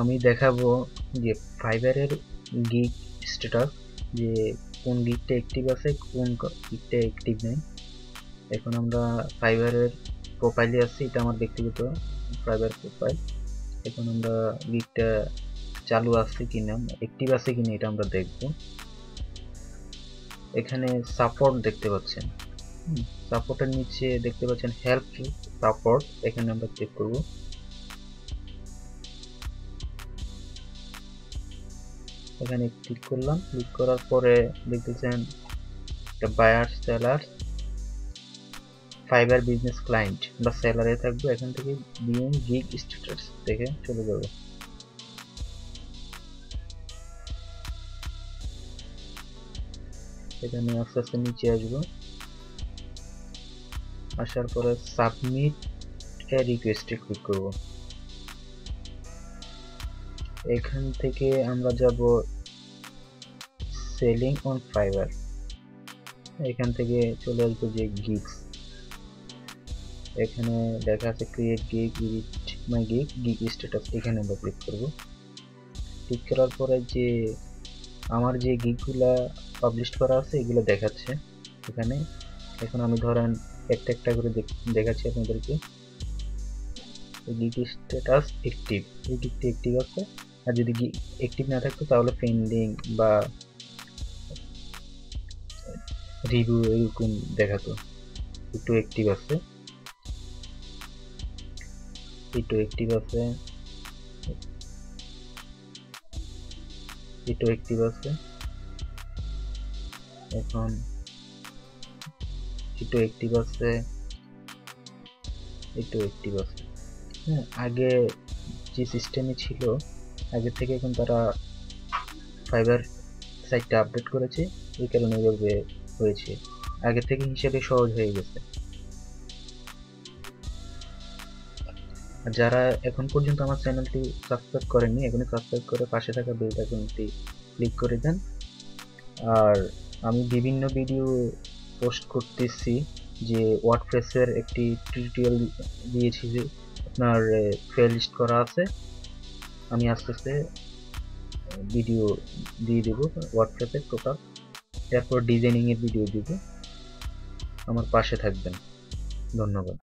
আমি দেখাবো যে ফাইবারের গিগ স্ট্যাটাস, যে কোন গিগটা অ্যাক্টিভ আছে, কোন গিগটা অ্যাক্টিভ নেই। এখন আমরা ফাইবারের প্রোফাইলে আছি, এটা আমার ব্যক্তিগত ফাইবার প্রোফাইল। এখন আমরা গিগটা চালু আছে কিনা, অ্যাক্টিভ আছে কিনা এটা আমরা দেখব। এখানে সাপোর্ট দেখতে পাচ্ছেন, সাপোর্টের নিচে দেখতে পাচ্ছেন হেল্প সাপোর্ট, এখানে আমরা ক্লিক করব। এখানে ক্লিক করলাম, ক্লিক করার পরে দেখতেছেন buyer seller Fiverr business client বা সেলারে থাকবো। এখান থেকে ভিউইং গিগ স্ট্যাটাস দেখে চলে যাব। এখানে আস্তে আস্তে নিচে আসবো, আসার পরে সাবমিট এ রিকোয়েস্টে ক্লিক করব। এখান থেকে আমরা যাব সেলিং অন ফাইবার, এখান থেকে চলে আসবো যে গিগস, এখানে দেখা আছে create gig, edit my gig, gig status, এখানে আমরা ক্লিক করব। ক্লিক করার পরে যে আমার যে গিগগুলা পাবলিশ করা আছে এগুলো দেখাচ্ছে এখানে। এখন আমি ধরেন একটা একটা করে দেখাচ্ছি আপনাদেরকে। গিগ স্ট্যাটাস অ্যাক্টিভ, এই গিগটি অ্যাক্টিভ আছে, আর যদি অ্যাক্টিভ না থাকতো তাহলে পেন্ডিং বা রিভিউ এরকম দেখাতো। একটু অ্যাক্টিভ আছে, একটু অ্যাক্টিভ আছে, একটু অ্যাক্টিভ আছে। এখন একটু অ্যাক্টিভ আছে, একটু অ্যাক্টিভ আছে। হ্যাঁ, আগে যে সিস্টেমে ছিল আগে থেকে এখন তারা ফাইবার সাইটটা আপডেট করেছে, এই কারণে এভাবে হয়েছে, আগে থেকে হিসেবে সহজ হয়ে গেছে। যারা এখন পর্যন্ত আমার চ্যানেলটি সাবস্ক্রাইব করেননি, এখনই সাবস্ক্রাইব করে পাশে থাকা বেল আইকনটি ক্লিক করে দেন। আর আমি বিভিন্ন ভিডিও পোস্ট করতেছি, যে ওয়ার্ডপ্রেসের একটি টিউটোরিয়াল দিয়েছি, যে আপনার প্লেলিস্ট করা আছে, আমি আস্তে আস্তে ভিডিও দিয়ে দেবো ওয়ার্ডপ্রেসের টোটাল, এরপর ডিজাইনিং এর ভিডিও দিব। আমার পাশে থাকবেন, ধন্যবাদ।